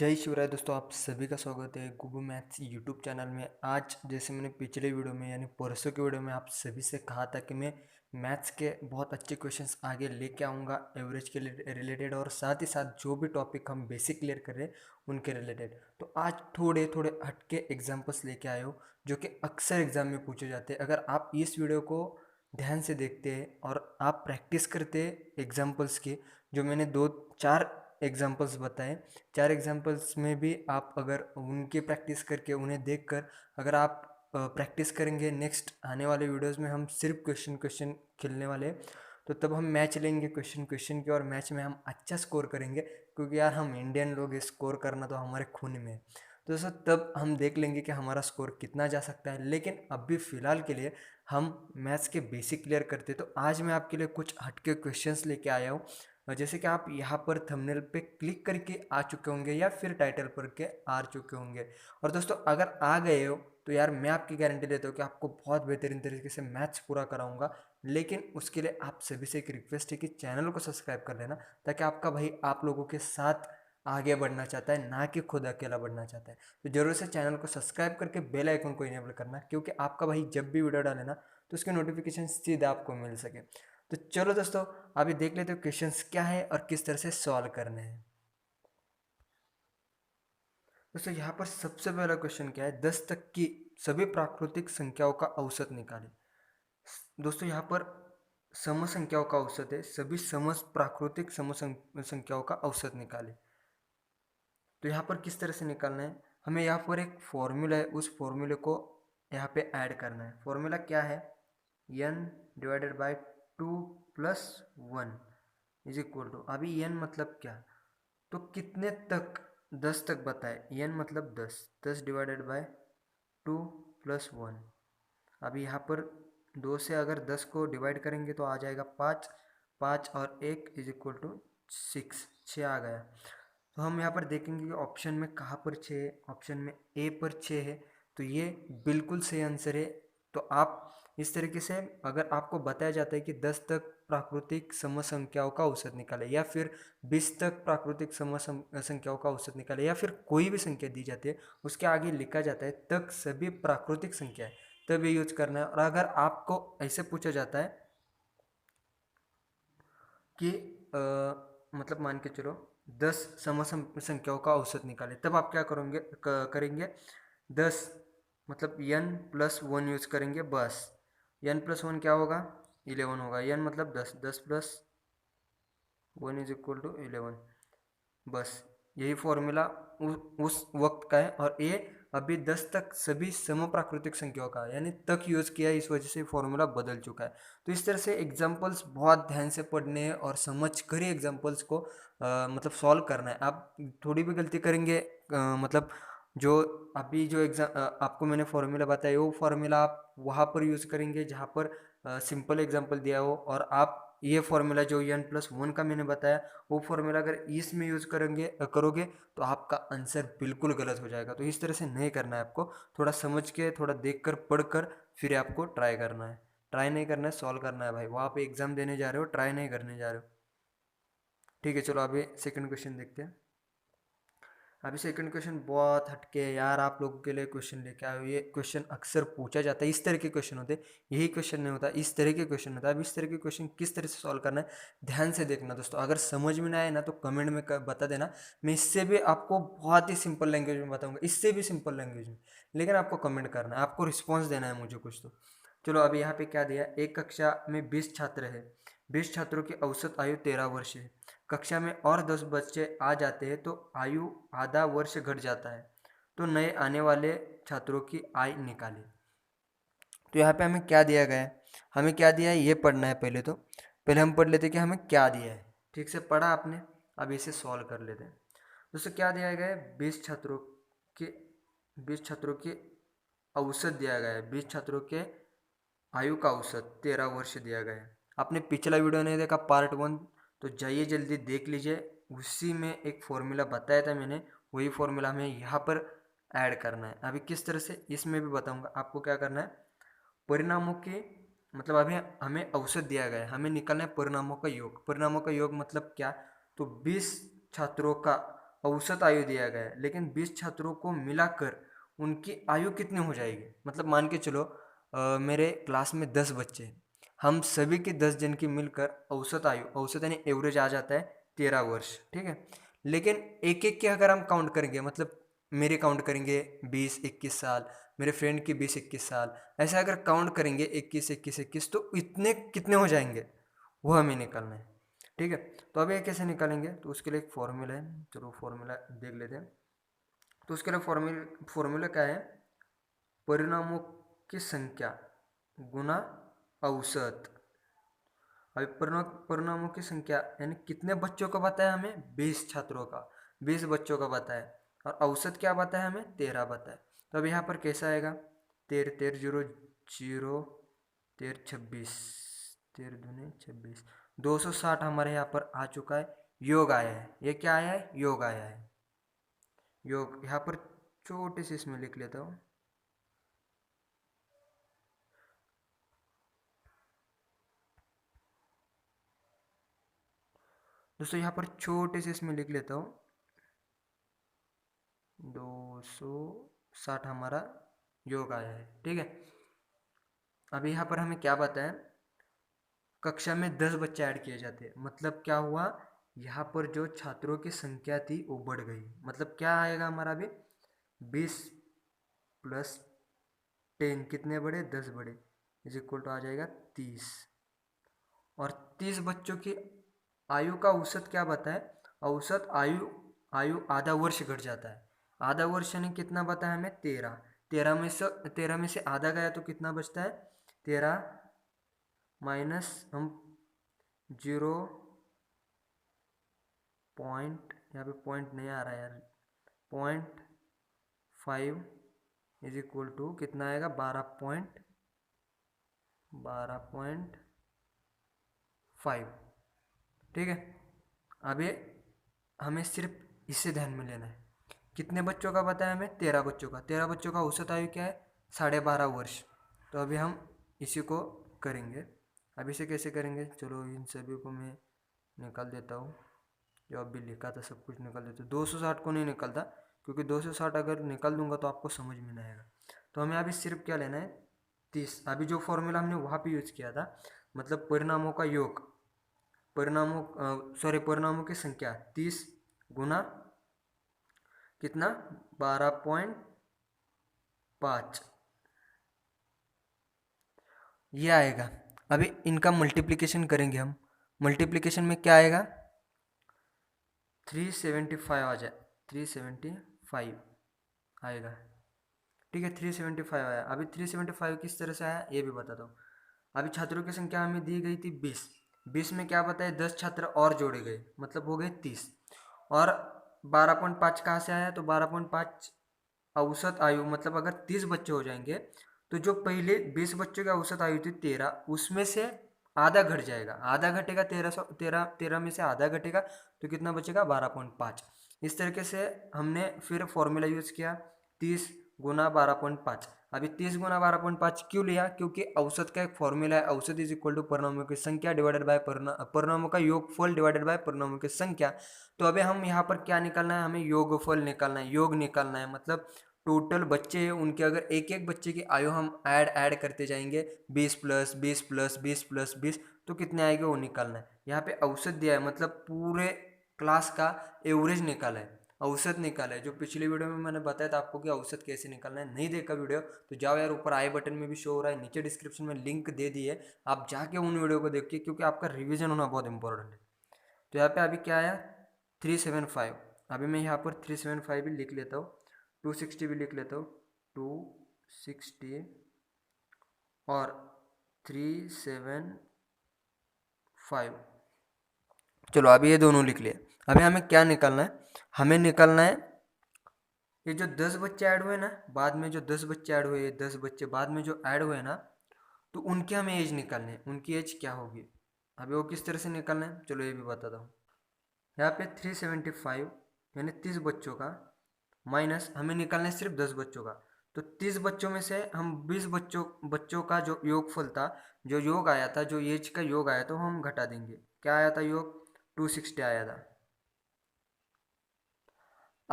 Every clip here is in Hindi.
जय शिवराय दोस्तों, आप सभी का स्वागत है गुगु मैथ्स यूट्यूब चैनल में। आज जैसे मैंने पिछले वीडियो में यानी परसों के वीडियो में आप सभी से कहा था कि मैं मैथ्स के बहुत अच्छे क्वेश्चंस आगे लेके आऊँगा एवरेज के रिलेटेड, और साथ ही साथ जो भी टॉपिक हम बेसिक क्लियर कर रहे हैं उनके रिलेटेड। तो आज थोड़े थोड़े हटके एग्जाम्पल्स लेके आए हो जो कि अक्सर एग्जाम में पूछे जाते हैं। अगर आप इस वीडियो को ध्यान से देखते हैं और आप प्रैक्टिस करते हैं एग्जाम्पल्स की, जो मैंने दो चार एग्जाम्पल्स बताए, चार एग्जाम्पल्स में भी आप अगर उनकी प्रैक्टिस करके उन्हें देखकर अगर आप प्रैक्टिस करेंगे, नेक्स्ट आने वाले वीडियोस में हम सिर्फ क्वेश्चन क्वेश्चन खेलने वाले हैं। तो तब हम मैच लेंगे क्वेश्चन क्वेश्चन की, और मैच में हम अच्छा स्कोर करेंगे, क्योंकि यार हम इंडियन लोग, स्कोर करना तो हमारे खून में है। तो दोस्तों तब हम देख लेंगे कि हमारा स्कोर कितना जा सकता है। लेकिन अभी फ़िलहाल के लिए हम मैथ्स के बेसिक क्लियर करते। तो आज मैं आपके लिए कुछ हटके क्वेश्चंस लेके आया हूँ, जैसे कि आप यहाँ पर थंबनेल पे क्लिक करके आ चुके होंगे या फिर टाइटल पर के आ चुके होंगे। और दोस्तों अगर आ गए हो तो यार मैं आपकी गारंटी देता हूँ कि आपको बहुत बेहतरीन तरीके से मैथ्स पूरा कराऊंगा। लेकिन उसके लिए आप सभी से एक रिक्वेस्ट है कि चैनल को सब्सक्राइब कर लेना, ताकि आपका भाई आप लोगों के साथ आगे बढ़ना चाहता है, ना कि खुद अकेला बढ़ना चाहता है। तो जरूर से चैनल को सब्सक्राइब करके बेल आइकन को इनेबल करना, क्योंकि आपका भाई जब भी वीडियो डाले ना तो उसके नोटिफिकेशन सीधा आपको मिल सके। तो चलो दोस्तों अभी देख लेते हो क्वेश्चंस क्या है और किस तरह से सॉल्व करने हैं। दोस्तों यहाँ पर सबसे पहला क्वेश्चन क्या है, 10 तक की सभी प्राकृतिक संख्याओं का औसत निकालें। दोस्तों यहाँ पर सम संख्याओं का औसत है, सभी प्राकृतिक संख्याओं का औसत निकालें। तो यहाँ पर किस तरह से निकालना है, हमें यहाँ पर एक फॉर्मूला है, उस फॉर्मूले को यहाँ पे ऐड करना है। फॉर्मूला क्या है, n divided by 2 plus 1 is equal to, अभी n मतलब क्या, तो कितने तक, 10 तक बताए, n मतलब 10, 10 डिवाइडेड बाय 2 प्लस 1। अभी यहाँ पर 2 से अगर 10 को डिवाइड करेंगे तो आ जाएगा 5, 5 और 1 इज इक्वल टू 6, 6 आ गया। तो हम यहाँ पर देखेंगे कि ऑप्शन में कहाँ पर 6 है, ऑप्शन में ए पर 6 है, तो ये बिल्कुल सही आंसर है। तो आप इस तरीके से, अगर आपको बताया जाता है कि 10 तक प्राकृतिक सम संख्याओं का औसत निकाले, या फिर 20 तक प्राकृतिक सम संख्याओं का औसत निकाले, या फिर कोई भी संख्या दी जाती है उसके आगे लिखा जाता है तक सभी प्राकृतिक संख्या है, तब ये यूज करना है। और अगर आपको ऐसे पूछा जाता है कि मतलब मान के चलो 10 संख्याओं का औसत निकाले, तब आप क्या करेंगे, 10 मतलब n प्लस 1 यूज करेंगे बस। n प्लस 1 क्या होगा, 11 होगा। n मतलब 10, 10 प्लस 1 इज इक्वल टू 11। बस यही फॉर्मूला उस वक्त का है, और ये अभी 10 तक सभी सम प्राकृतिक संख्याओं का यानी तक यूज किया है, इस वजह से फॉर्मूला बदल चुका है। तो इस तरह से एग्जांपल्स बहुत ध्यान से पढ़ने हैं और समझ कर ही एग्जांपल्स को मतलब सॉल्व करना है। आप थोड़ी भी गलती करेंगे, मतलब जो अभी जो आपको मैंने फॉर्मूला बताया वो फॉर्मूला आप वहाँ पर यूज़ करेंगे जहाँ पर सिंपल एग्जांपल दिया हो, और आप ये फॉर्मूला जो n प्लस 1 का मैंने बताया वो फॉर्मूला अगर इसमें यूज़ करोगे तो आपका आंसर बिल्कुल गलत हो जाएगा। तो इस तरह से नहीं करना है आपको, थोड़ा समझ के, थोड़ा देख कर, पढ़ कर फिर आपको ट्राई करना है। ट्राई नहीं करना है, सॉल्व करना है भाई। वहाँ पे एग्जाम देने जा रहे हो, ट्राई नहीं करने जा रहे हो। ठीक है, चलो अभी सेकंड क्वेश्चन देखते हैं। अभी सेकंड क्वेश्चन बहुत हटके है यार, आप लोगों के लिए क्वेश्चन लेके आए हो। ये क्वेश्चन अक्सर पूछा जाता है, इस तरह के क्वेश्चन होते हैं, यही क्वेश्चन नहीं होता, इस तरह के क्वेश्चन होता है। अब इस तरह के क्वेश्चन किस तरह से सॉल्व करना है, ध्यान से देखना दोस्तों। अगर समझ में ना आए ना तो कमेंट में बता देना, मैं इससे भी आपको बहुत ही सिंपल लैंग्वेज में बताऊंगा, इससे भी सिंपल लैंग्वेज में। लेकिन आपको कमेंट करना है, आपको रिस्पॉन्स देना है मुझे कुछ। तो चलो अभी यहाँ पे क्या दिया, एक कक्षा में 20 छात्र है, 20 छात्रों की औसत आयु 13 वर्ष है। कक्षा में और 10 बच्चे आ जाते हैं तो आयु आधा वर्ष घट जाता है, तो नए आने वाले छात्रों की आय निकालें। तो यहाँ पे हमें क्या दिया गया है, हमें क्या दिया है ये पढ़ना है। पहले हम पढ़ लेते हैं कि हमें क्या दिया है। ठीक से पढ़ा आपने, अब इसे सॉल्व कर लेते हैं। दोस्तों क्या दिया गया है, 20 छात्रों के औसत दिया गया है, 20 छात्रों के आयु का औसत 13 वर्ष दिया गया है। आपने पिछला वीडियो नहीं देखा पार्ट 1, तो जाइए जल्दी देख लीजिए, उसी में एक फॉर्मूला बताया था मैंने, वही फॉर्मूला हमें यहाँ पर ऐड करना है। अभी किस तरह से इसमें भी बताऊंगा आपको क्या करना है। परिणामों के मतलब अभी हमें औसत दिया गया है, हमें निकालना है परिणामों का योग। परिणामों का योग मतलब क्या, तो 20 छात्रों का औसत आयु दिया गया है, लेकिन 20 छात्रों को मिलाकर उनकी आयु कितनी हो जाएगी। मतलब मान के चलो मेरे क्लास में 10 बच्चे हैं, हम सभी के 10 जन की मिलकर औसत आयु, औसत यानी एवरेज आ जाता है 13 वर्ष, ठीक है। लेकिन एक एक के अगर हम काउंट करेंगे, मतलब मेरे काउंट करेंगे 20-21 साल, मेरे फ्रेंड की 20-21 साल, ऐसा अगर काउंट करेंगे 21-21-21, तो इतने कितने हो जाएंगे वो हमें निकालना है, ठीक है। तो अब ये कैसे निकालेंगे, तो उसके लिए एक फॉर्मूला है, चलो फॉर्मूला देख लेते हैं। तो उसके लिए फॉर्मूला क्या है, परिणामों की संख्या गुना औसत। अभी परिणामों की संख्या यानी कितने बच्चों का बताया हमें, 20 छात्रों का, 20 बच्चों का बताया, और औसत क्या बताया हमें, 13 बताया। तो अब यहाँ पर कैसा आएगा, 13 13 0 0, 13 26, 13 दूनी 26, 260 हमारे यहाँ पर आ चुका है, योग आया है। ये क्या आया है, योग आया है, योग। यहाँ पर छोटे से इसमें लिख लेता हूँ, दोस्तों यहाँ पर छोटे से इसमें लिख लेता हूँ, 260 हमारा योग आया है, ठीक है। अब यहाँ पर हमें क्या बताया, कक्षा में 10 बच्चे ऐड किए जाते हैं, मतलब क्या हुआ, यहाँ पर जो छात्रों की संख्या थी वो बढ़ गई। मतलब क्या आएगा हमारा अभी, 20 प्लस 10 कितने बढ़े, 10 बढ़े, इज इक्वल टू आ जाएगा 30। और 30 बच्चों की आयु का औसत क्या बताए, औसत आयु, आयु आधा वर्ष घट जाता है। आधा वर्ष यानी कितना बताया हमें, 13, 13 में से आधा गया तो कितना बचता है, 13 माइनस हम 0 यहाँ पे पॉइंट नहीं आ रहा है यार, 0.5 इज इक्वल टू कितना आएगा, 12.5, ठीक है। अब ये हमें सिर्फ इसे ध्यान में लेना है, कितने बच्चों का बताया हमें, 13 बच्चों का, 13 बच्चों का औसत आयु क्या है, 12.5 वर्ष। तो अभी हम इसी को करेंगे। अब इसे कैसे करेंगे, चलो इन सभी को मैं निकाल देता हूँ, जो अभी लिखा था सब कुछ निकाल देता हूँ। 260 को नहीं निकलता, क्योंकि 260 अगर निकाल दूंगा तो आपको समझ में नहीं आएगा। तो हमें अभी सिर्फ क्या लेना है, 30। अभी जो फॉर्मूला हमने वहाँ पे यूज किया था, मतलब परिणामों का योग, परिणामों की संख्या 30 गुना कितना, 12.5, ये आएगा। अभी इनका मल्टीप्लिकेशन करेंगे हम, मल्टीप्लिकेशन में क्या आएगा, 375 आ जाए, 375 आएगा, ठीक है। 375 आया। अभी 375 किस तरह से आया ये भी बताता हूँ। अभी छात्रों की संख्या हमें दी गई थी 20, 20 में क्या बताया, 10 छात्र और जोड़े गए, मतलब हो गए 30। और 12.5 कहाँ से आया, तो 12.5 औसत आयु, मतलब अगर 30 बच्चे हो जाएंगे तो जो पहले 20 बच्चों की औसत आयु थी 13, उसमें से आधा घट जाएगा, आधा घटेगा, 13 में से आधा घटेगा तो कितना बचेगा, 12.5। इस तरीके से हमने फिर फॉर्मूला यूज किया, 30 गुना 12.5। अभी 30 गुना 12.5 क्यों लिया, क्योंकि औसत का एक फॉर्मूला है, औसत इज इक्वल टू परिणामों की संख्या डिवाइडेड बाय परिणामों का योगफल डिवाइडेड बाय परिणामों की संख्या। तो अभी हम यहाँ पर क्या निकालना है, हमें योगफल निकालना है, योग निकालना है, मतलब टोटल बच्चे हैं उनके, अगर एक एक बच्चे की आयु हम ऐड करते जाएंगे, 20 प्लस 20 प्लस 20 प्लस 20, तो कितने आएंगे वो निकालना है। यहाँ पे औसत दिया है, मतलब पूरे क्लास का एवरेज निकाला है, औसत निकाला है। जो पिछली वीडियो में मैंने बताया था आपको कि औसत कैसे निकालना है, नहीं देखा वीडियो तो जाओ यार, ऊपर आई बटन में भी शो हो रहा है, नीचे डिस्क्रिप्शन में लिंक दे दी है, आप जाके उन वीडियो को देखिए, क्योंकि आपका रिविजन होना बहुत इंपॉर्टेंट है। तो यहाँ पे अभी क्या आया, 375। अभी मैं यहाँ पर 375 भी लिख लेता हूँ, 260 भी लिख लेता हूँ, 260 और 375। चलो अभी ये दोनों लिख लिए। अभी हमें क्या निकालना है, हमें निकालना है ये जो 10 बच्चे ऐड हुए ना, बाद में जो 10 बच्चे ऐड हुए, 10 बच्चे बाद में जो ऐड हुए ना, तो उनके हमें एज निकालने हैं, उनकी एज क्या होगी। अभी वो किस तरह से निकालना है, चलो ये भी बताता हूँ। यहाँ पे 375 यानी 30 बच्चों का, माइनस हमें निकालना है सिर्फ 10 बच्चों का। तो 30 बच्चों में से हम 20 बच्चों का जो योगफल था, जो योग आया था, जो एज का योग आया था, वो हम घटा देंगे। क्या आया था योग, 260 आया था।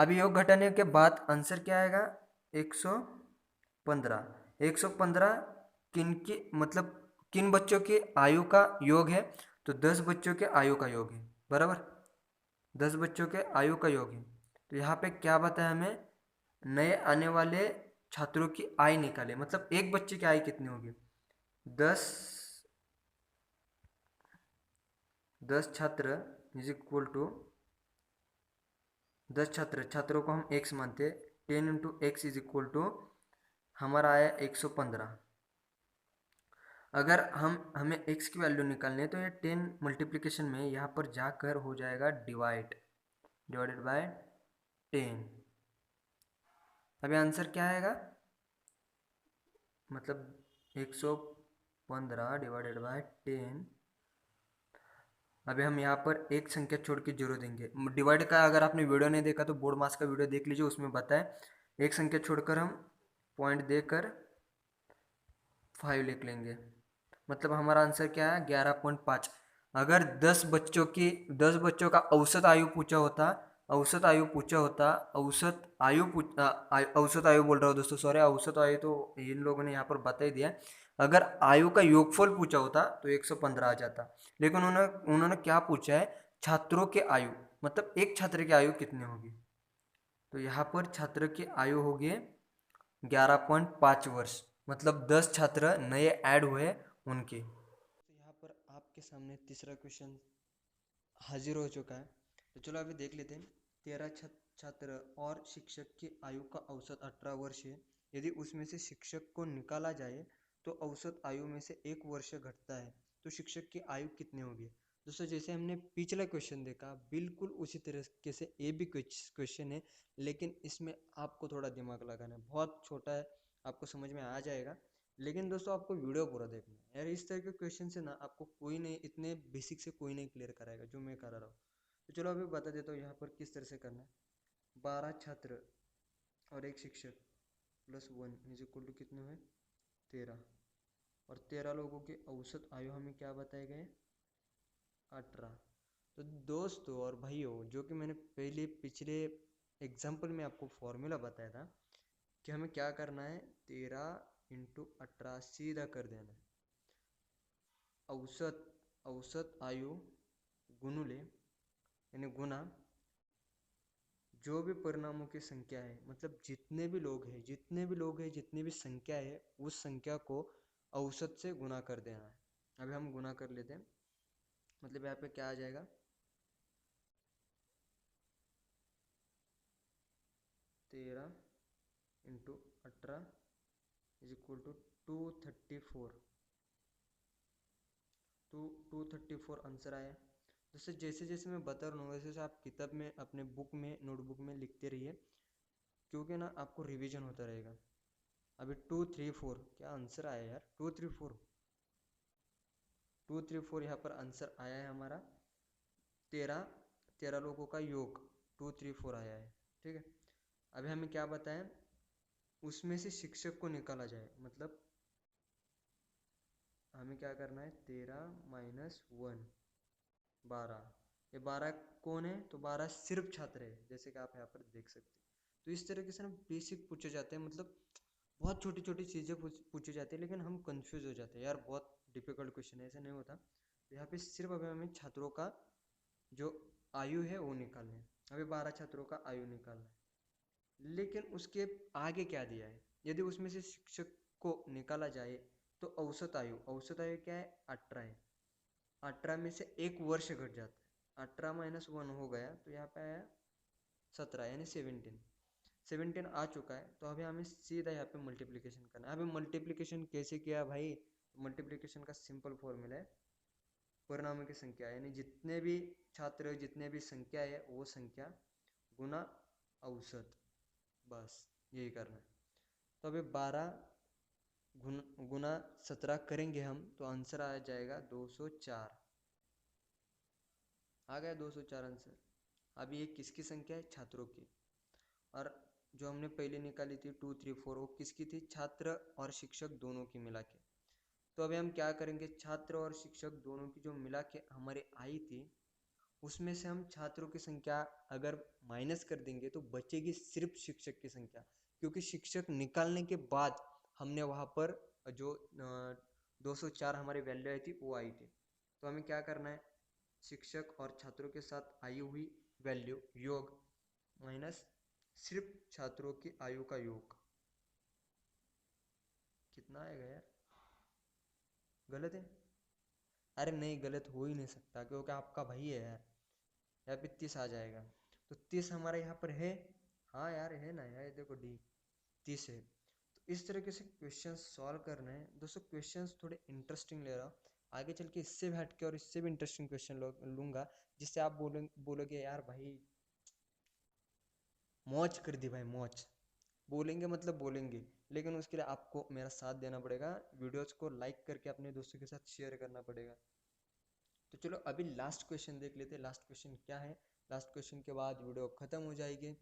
अब योग घटाने के बाद आंसर क्या आएगा? 115। 115 किन की मतलब किन बच्चों की आयु का योग है? तो 10 बच्चों के आयु का योग है, बराबर। 10 बच्चों के आयु का योग है। तो यहाँ पे क्या बताया हमें? नए आने वाले छात्रों की आय निकाले, मतलब एक बच्चे की आय कितनी होगी? 10 10 छात्र इज इक्वल टू 10 छात्रों को हम x मानते हैं। 10 into x is equal to हमारा आया 115। अगर हमें x की वैल्यू निकालनी है तो ये 10 मल्टीप्लिकेशन में यहाँ पर जाकर हो जाएगा डिवाइडेड बाय 10। अभी आंसर क्या आएगा? मतलब 115 डिवाइडेड बाय 10। अभी हम यहाँ पर एक संख्या छोड़ के जीरो देंगे। डिवाइड का अगर आपने वीडियो नहीं देखा तो बोर्ड मास का वीडियो देख लीजिए, उसमें बताएं। एक संख्या छोड़कर हम पॉइंट देकर 5 लिख लेंगे। मतलब हमारा आंसर क्या है? 11.5। अगर 10 बच्चों का औसत आयु पूछा होता, औसत आयु पूछा होता, औसत आयु बोल रहा हूँ दोस्तों, सॉरी, औसत आयु तो इन लोगों ने यहाँ पर बता ही दिया। अगर आयु का योगफल पूछा होता तो 115 आ जाता। लेकिन उन्होंने क्या पूछा है? छात्रों के आयु, मतलब एक छात्र की आयु कितनी होगी? तो यहाँ पर छात्र की आयु होगी 11.5 वर्ष, मतलब 10 छात्र नए ऐड हुए उनकी। तो यहाँ पर आपके सामने तीसरा क्वेश्चन हाजिर हो चुका है। तो चलो अभी देख लेते हैं। 13 छात्र और शिक्षक की आयु का औसत 18 वर्ष है। यदि उसमें से शिक्षक को निकाला जाए तो औसत आयु में से 1 वर्ष घटता है, तो शिक्षक की आयु कितनी होगी? दोस्तों, जैसे हमने पिछला क्वेश्चन देखा, बिल्कुल उसी तरीके से ये भी क्वेश्चन है, लेकिन इसमें आपको थोड़ा दिमाग लगाना है। बहुत छोटा है, आपको समझ में आ जाएगा, लेकिन दोस्तों आपको वीडियो पूरा देखना है यार। इस तरह के क्वेश्चन से ना आपको कोई नहीं, इतने बेसिक से कोई नहीं क्लियर कराएगा जो मैं करा रहा हूँ। तो चलो अभी बता देता हूँ यहाँ पर किस तरह से करना है। 12 छात्र और एक शिक्षक प्लस 1 इज इक्वल टू कितने हुए? 13। और 13 लोगों की औसत आयु हमें क्या बताए गए? 18। तो दोस्तों और भाइयों, जो कि मैंने पिछले एग्जाम्पल में आपको फॉर्मूला बताया था कि हमें क्या करना है, 13 इंटू 18 सीधा कर देना है। औसत आयु गुणुले यानी गुना जो भी परिणामों की संख्या है, मतलब जितने भी लोग हैं जितनी भी संख्या है, उस संख्या को औसत से गुना कर देना है। अभी हम गुना कर लेते हैं। मतलब यहाँ पे क्या आ जाएगा? 13 into 18 is equal to 234। 234 answer आया। जैसे जैसे जैसे मैं बता रहा हूँ वैसे वैसे आप किताब में, अपने बुक में, नोटबुक में लिखते रहिए, क्योंकि ना आपको रिवीजन होता रहेगा। अभी 234 क्या आंसर आया यार? 234 यहाँ पर आंसर आया है हमारा। 13 लोगों का योग 234 आया है, ठीक है। अभी हमें क्या बताएं? उसमें से शिक्षक को निकाला जाए, मतलब हमें क्या करना है? 13 माइनस 1 12। ये 12 कौन है? तो 12 सिर्फ छात्र है, जैसे कि आप यहाँ पर देख सकते हैं। तो इस तरीके से ना बेसिक पूछे जाते हैं, मतलब बहुत छोटी छोटी चीज़ें पूछी जाती है, लेकिन हम कंफ्यूज हो जाते हैं यार, बहुत डिफिकल्ट क्वेश्चन है, ऐसा नहीं होता। तो यहाँ पे सिर्फ अभी हमें छात्रों का जो आयु है वो निकालना है। अभी 12 छात्रों का आयु निकालना है, लेकिन उसके आगे क्या दिया है? यदि उसमें से शिक्षक को निकाला जाए तो औसत आयु क्या है? 18 है। 18 में से 1 वर्ष घट जाता है, 18 माइनस 1 हो गया, तो यहाँ पे आया 17 यानी 17 आ चुका है। तो अभी हमें सीधा यहाँ पे मल्टीप्लिकेशन करना है। अभी मल्टीप्लिकेशन कैसे किया भाई? मल्टीप्लिकेशन का सिंपल फॉर्मूला है परिणामों की संख्या, यानी जितने भी छात्र, जितने भी संख्या है, वो संख्या गुना औसत, बस यही करना है। तो अभी 12 गुना 17 करेंगे हम, तो आंसर आ जाएगा 204। आ गया 204 आंसर। अभी ये किसकी संख्या है? छात्रों की। और जो हमने पहले निकाली थी 234, वो किसकी थी? छात्र और शिक्षक दोनों की मिला के। तो अभी हम क्या करेंगे? छात्र और शिक्षक दोनों की जो मिला के हमारी आई थी, उसमें से हम छात्रों की संख्या अगर माइनस कर देंगे तो बचेगी सिर्फ शिक्षक की संख्या, क्योंकि शिक्षक निकालने के बाद हमने वहाँ पर जो 204 हमारी वैल्यू आई थी वो आई थी। तो हमें क्या करना है, शिक्षक और छात्रों के साथ आई हुई वैल्यू योग माइनस सिर्फ छात्रों की आयु का योग। कितना आएगा यार, गलत है? अरे नहीं, गलत हो ही नहीं सकता क्योंकि आपका भाई है यार। यहाँ पे 30 आ जाएगा, तो 30 हमारा यहाँ पर है। हाँ यार है ना यार, देखो डी 30 है। तो इस तरीके से क्वेश्चन सॉल्व करना है दोस्तों। क्वेश्चंस थोड़े इंटरेस्टिंग ले रहा हूँ, आगे चल के इससे भी हटके और इससे भी इंटरेस्टिंग क्वेश्चन लूंगा, जिससे आप बोलोगे यार भाई मौज कर दी भाई, मौज। बोलेंगे मतलब बोलेंगे, लेकिन उसके लिए आपको मेरा साथ देना पड़ेगा, वीडियोज को लाइक करके अपने दोस्तों के साथ शेयर करना पड़ेगा। तो चलो अभी लास्ट क्वेश्चन देख लेते हैं, लास्ट क्वेश्चन क्या है। लास्ट क्वेश्चन के बाद वीडियो ख़त्म हो जाएगी।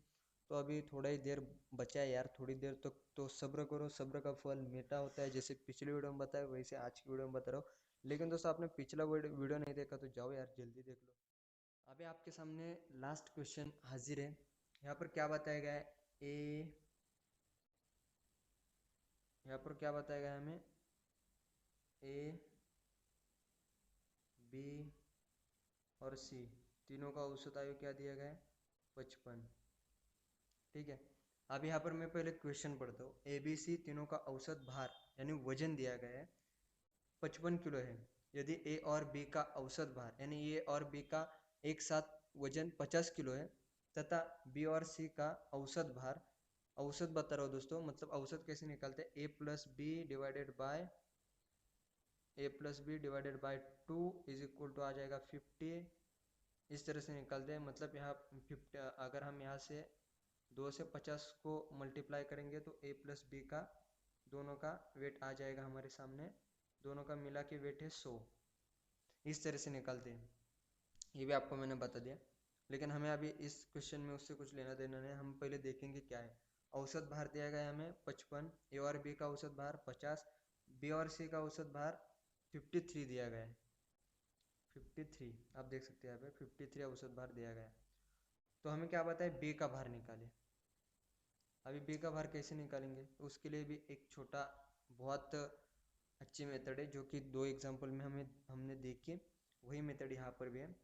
तो अभी थोड़ा ही देर बचा है यार, थोड़ी देर तक तो सब्र करो, सब्र का फल मीठा होता है, जैसे पिछले वीडियो में बताया वैसे आज की वीडियो में बता रहा हूँ। लेकिन दोस्तों आपने पिछला वीडियो नहीं देखा तो जाओ यार जल्दी देख लो। अभी आपके सामने लास्ट क्वेश्चन हाजिर है। यहाँ पर क्या बताया गया है, ए यहाँ पर क्या बताया गया है हमें, ए बी और सी तीनों का औसत आयु क्या दिया गया है, 55। ठीक है, अब यहाँ पर मैं पहले क्वेश्चन पढ़ता हूँ। ए बी सी तीनों का औसत भार यानी वजन दिया गया है 55 किलो है। यदि ए और बी का औसत भार यानी ए और बी का एक साथ वजन 50 किलो है, तथा बी और सी का औसत भार, औसत बता रहा हूँ दोस्तों, मतलब औसत कैसे निकालते हैं, a+b divided by 2 is equal to आ जाएगा 50। इस तरह से निकालते हैं, मतलब यहाँ 50 अगर हम यहाँ से 2 से 50 को मल्टीप्लाई करेंगे तो a+b का दोनों का वेट आ जाएगा हमारे सामने, दोनों का मिला के वेट है 100। इस तरह से निकालते हैं, ये भी आपको मैंने बता दिया। लेकिन हमें अभी इस क्वेश्चन में उससे कुछ लेना देना नहीं, हम पहले देखेंगे क्या है। औसत भार दिया गया है हमें 55, ए और बी का औसत भार 50, बी और सी का औसत भार 53 दिया गया है। 53 आप देख सकते हैं यहाँ पे 53 औसत भार दिया गया है। तो हमें क्या बताए, बी का भार निकाले। अभी बी का भार कैसे निकालेंगे, उसके लिए भी एक छोटा बहुत अच्छी मेथड है जो कि 2 एग्जाम्पल में हमने देखी, वही मेथड यहाँ पर भी है।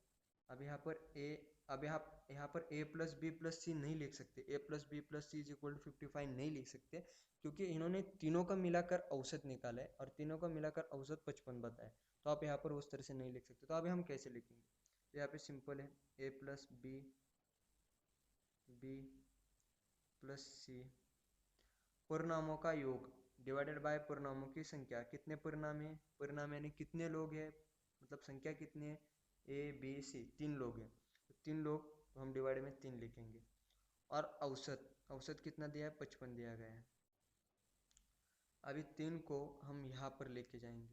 अब यहाँ पर ए अब यहाँ पर a+b+c नहीं लिख सकते, a+b+c इज इक्वल टू 55 नहीं लिख सकते, क्योंकि इन्होंने तीनों का मिलाकर औसत निकाला है और तीनों का मिलाकर औसत 55 बताया। तो आप यहाँ पर उस तरह से नहीं लिख सकते। तो अभी हम कैसे लिखेंगे, तो यहाँ पे सिंपल है, a+b+c परिणामों का योग डिवाइडेड बाय परिणामों की संख्या। कितने परिणाम है, परिणाम यानी कितने लोग हैं, मतलब संख्या कितनी है, ए बी सी 3 लोग हैं, तो 3 लोग, तो हम डिवाइड में 3 लिखेंगे। और औसत, औसत कितना दिया है, 55 दिया गया है। अभी 3 को हम यहाँ पर लेके जाएंगे।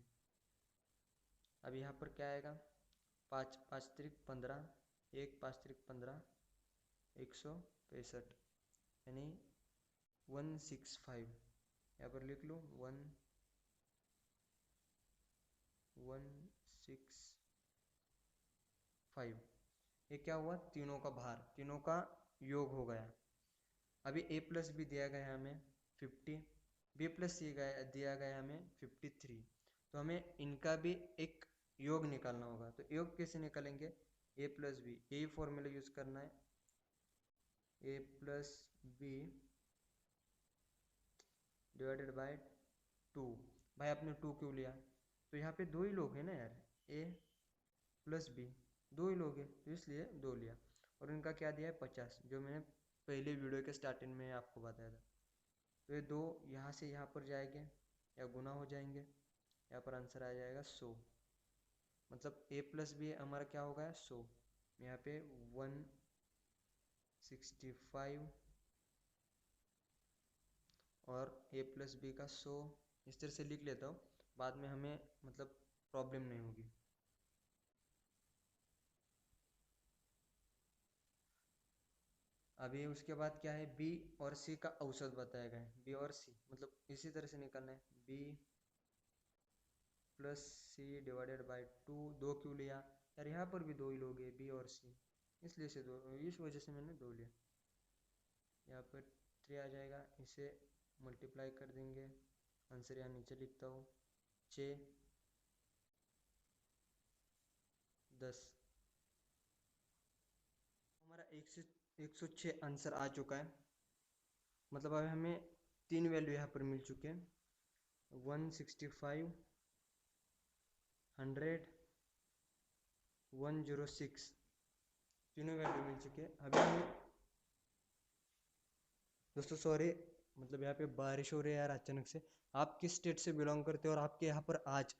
अब यहाँ पर क्या आएगा, 5 5 त्रिक 15, 1 5 त्रिक 15, 165 यानी 165। यहाँ पर लिख लूँ 165। ये क्या हुआ, तीनों का भार, तीनों का योग हो गया। अभी a+b दिया गया है हमें 50, b+c दिया गया है हमें 53। तो हमें इनका भी एक योग निकालना होगा। तो योग कैसे निकालेंगे, a+b, यही फॉर्मूला यूज करना है, a+b डिवाइडेड बाय 2। भाई आपने 2 क्यों लिया, तो यहाँ पे 2 ही लोग हैं ना यार, a+b 2 ही लोग हैं, तो इसलिए 2 लिया। और इनका क्या दिया है 50, जो मैंने पहले वीडियो के स्टार्टिंग में आपको बताया था। तो ये 2 यहाँ से यहाँ पर जाएंगे या गुना हो जाएंगे, यहाँ पर आंसर आ जाएगा 100। मतलब a+b हमारा क्या होगा 100, यहाँ पे 165 और a+b का 100 इस तरह से लिख लेता हूँ, बाद में हमें मतलब प्रॉब्लम नहीं होगी। अभी उसके बाद क्या है, बी और सी का औसत बताया गया है, बी और सी मतलब इसी तरह से निकालना है, b+c डिवाइडेड बाय 2। 2 क्यों लिया, यार यहाँ पर भी 2 ही लोग हैं, बी और सी, इसलिए से दो, इस वजह से मैंने 2 लिया। यहाँ पर 3 आ जाएगा, इसे मल्टीप्लाई कर देंगे, आंसर यहाँ नीचे लिखता हूँ, 6 10। हमारा 106 आंसर आ चुका है। मतलब अब हमें 3 वैल्यू यहाँ पर मिल चुके हैं, 165, 100, 106, तीनों वैल्यू मिल चुके हैं। अभी हमें दोस्तों सॉरी, मतलब यहाँ पे बारिश हो रही है यार अचानक से। आप किस स्टेट से बिलोंग करते हो और आपके यहाँ पर आज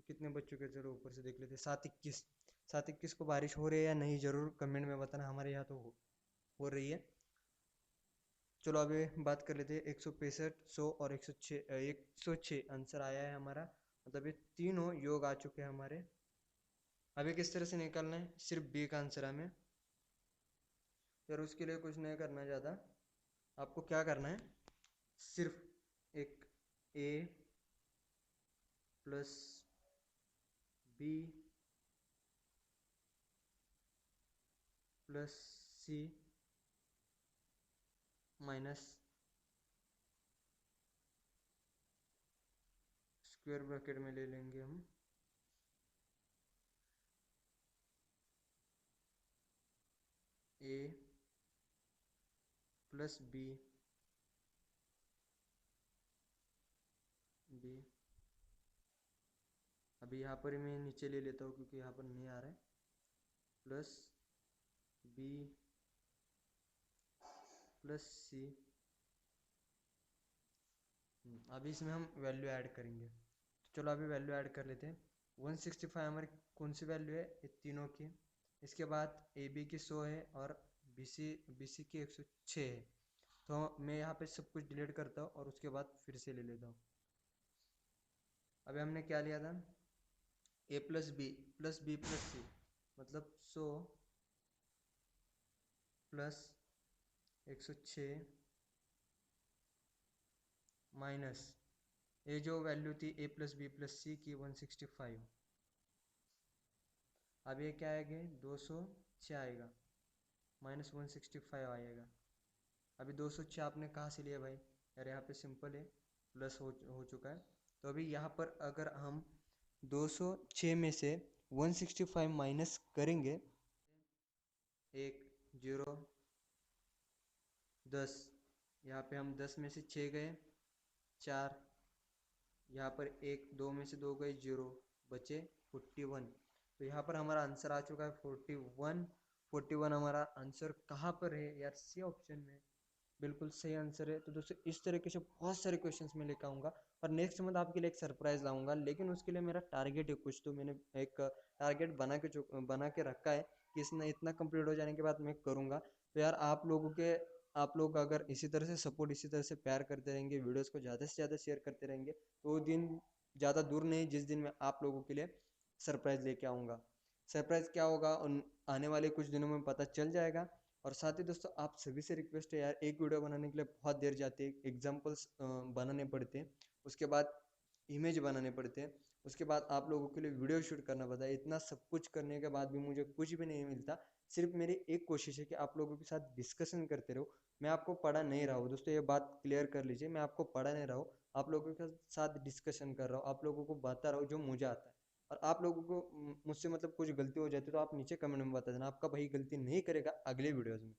कितने बज चुके हैं, जरूर ऊपर से देख लेते हैं। 7:21, 7:21 को बारिश हो रही है या नहीं, जरूर कमेंट में बताना। हमारे यहाँ तो हो रही है। चलो अभी बात कर लेते हैं। 165, 100 और 106, 106 आंसर आया है हमारा। मतलब ये तीनों योग आ चुके हैं हमारे। अभी किस तरह से निकालना है, सिर्फ बी का आंसर हमें। यार उसके लिए कुछ नहीं करना ज़्यादा, आपको क्या करना है, सिर्फ एक ए प्लस बी प्लस सी माइनस स्क्वायर ब्रैकेट में ले लेंगे हम ए प्लस बी बी। अभी यहाँ पर मैं नीचे ले लेता हूँ क्योंकि यहाँ पर नहीं आ रहा है, प्लस बी प्लस सी। अभी इसमें हम वैल्यू ऐड करेंगे, तो चलो अभी वैल्यू ऐड कर लेते हैं। 165 हमारी कौन सी वैल्यू है, ये तीनों की। इसके बाद ए बी की 100 है और बी सी की 106 है। तो मैं यहाँ पे सब कुछ डिलीट करता हूँ और उसके बाद फिर से ले लेता हूँ। अभी हमने क्या लिया था, A plus B plus B plus C, मतलब 100 प्लस 106 माइनस ये जो वैल्यू थी A plus B plus C की 165। अब ये क्या आएगा, 206 आएगा, माइनस 165 आएगा। अभी 206 आपने कहाँ से लिया भाई, यार यहाँ पे सिंपल है, प्लस हो चुका है। तो अभी यहाँ पर अगर हम 206 में से 165 माइनस करेंगे, 1 0 10, यहाँ पे हम 10 में से 6 गए 4, यहाँ पर 1 2 में से 2 गए 0, बचे 41। तो यहाँ पर हमारा आंसर आ चुका है 41। 41 हमारा आंसर कहाँ पर है यार, सी ऑप्शन में, बिल्कुल सही आंसर है। तो दोस्तों इस तरीके से बहुत सारे क्वेश्चंस मैं लेकर आऊँगा और नेक्स्ट मंथ आपके लिए एक सरप्राइज लाऊंगा। लेकिन उसके लिए मेरा टारगेट है कुछ, तो मैंने एक टारगेट बना के रखा है कि इसने इतना कंप्लीट हो जाने के बाद मैं करूँगा। तो यार आप लोग अगर इसी तरह से सपोर्ट, इसी तरह से प्यार करते रहेंगे, वीडियोज़ को ज़्यादा से ज़्यादा शेयर करते रहेंगे, तो वो दिन ज़्यादा दूर नहीं जिस दिन मैं आप लोगों के लिए सरप्राइज़ लेके आऊँगा। सरप्राइज़ क्या होगा उन आने वाले कुछ दिनों में पता चल जाएगा। और साथ ही दोस्तों आप सभी से रिक्वेस्ट है यार, एक वीडियो बनाने के लिए बहुत देर जाती है, एग्जाम्पल्स बनाने पड़ते हैं, उसके बाद इमेज बनाने पड़ते हैं, उसके बाद आप लोगों के लिए वीडियो शूट करना पड़ता है। इतना सब कुछ करने के बाद भी मुझे कुछ भी नहीं मिलता। सिर्फ मेरी एक कोशिश है कि आप लोगों के साथ डिस्कशन करते रहो। मैं आपको पढ़ा नहीं रहा हूँ दोस्तों, ये बात क्लियर कर लीजिए, मैं आपको पढ़ा नहीं रहा हूँ, आप लोगों के साथ डिस्कशन कर रहा हूँ, आप लोगों को बता रहा हूँ जो मुझे आता है। और आप लोगों को मुझसे मतलब कुछ गलती हो जाती है तो आप नीचे कमेंट में बता देना, आपका भाई गलती नहीं करेगा अगले वीडियोज़ में।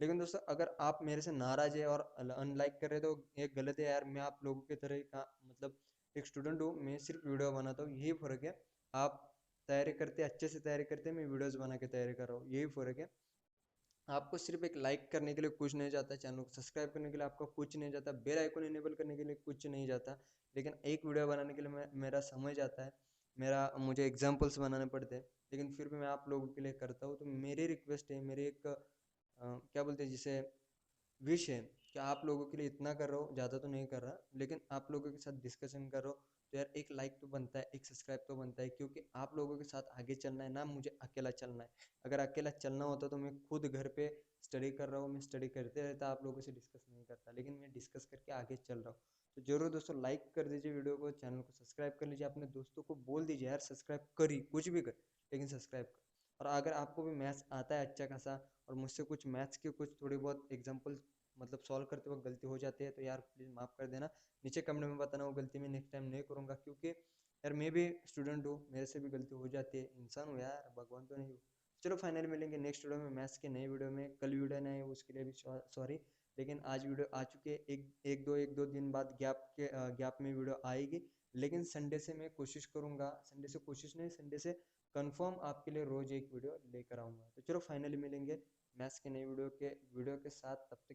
लेकिन दोस्तों अगर आप मेरे से नाराज है और अनलाइक कर रहे हो तो ये गलत है यार। मैं आप लोगों के तरह का मतलब एक स्टूडेंट हूँ, मैं सिर्फ वीडियो बनाता हूँ, यही फ़र्क है। आप तैयारी करते अच्छे से तैयारी करते, मैं वीडियोज़ बना के तैयारी कर रहा हूँ, यही फ़र्क है। आपको सिर्फ एक लाइक करने के लिए कुछ नहीं जाता, चैनल को सब्सक्राइब करने के लिए आपको कुछ नहीं जाता, बेल आइकन इनेबल करने के लिए कुछ नहीं जाता। लेकिन एक वीडियो बनाने के लिए मेरा समय जाता है, मुझे एग्जाम्पल्स बनाने पड़ते हैं, लेकिन फिर भी मैं आप लोगों के लिए करता हूँ। तो मेरी रिक्वेस्ट है, मेरी एक क्या बोलते हैं जिसे, विश है कि आप लोगों के लिए इतना कर रहा हूँ, ज़्यादा तो नहीं कर रहा, लेकिन आप लोगों के साथ डिस्कशन कर रहा हूँ। तो यार एक लाइक तो बनता है, एक सब्सक्राइब तो बनता है, क्योंकि आप लोगों के साथ आगे चलना है ना, मुझे अकेला चलना है। अगर अकेला चलना होता तो मैं खुद घर पे स्टडी कर रहा हूँ, मैं स्टडी करते रहता, आप लोगों से डिस्कस नहीं करता, लेकिन मैं डिस्कस करके आगे चल रहा हूँ। तो जरूर दोस्तों लाइक कर दीजिए वीडियो को, चैनल को सब्सक्राइब कर लीजिए, अपने दोस्तों को बोल दीजिए यार सब्सक्राइब करी, कुछ भी कर लेकिन सब्सक्राइब कर। और अगर आपको भी मैथ्स आता है अच्छा खासा और मुझसे कुछ मैथ्स के कुछ थोड़ी बहुत एग्जांपल मतलब सॉल्व करते वक्त गलती हो जाती है तो यार प्लीज़ माफ़ कर देना। नीचे कमेंट में बताना, वो गलती मैं नेक्स्ट टाइम नहीं करूँगा, क्योंकि यार मैं भी स्टूडेंट हूँ, मेरे से भी गलती हो जाती है, इंसान हूँ यार, भगवान तो नहीं हूँ। चलो फाइनली मिलेंगे नेक्स्ट वीडियो में मैथ्स के नए वीडियो में। कल वीडियो नहीं है उसके लिए भी सॉरी, लेकिन आज वीडियो आ चुके हैं। एक दो दिन बाद गैप में वीडियो आएगी। लेकिन संडे से मैं कोशिश करूँगा, संडे से कोशिश नहीं, संडे से कंफर्म आपके लिए रोज एक वीडियो लेकर आऊँगा। तो चलो फाइनली मिलेंगे मैथ्स के नए वीडियो के साथ, तब तक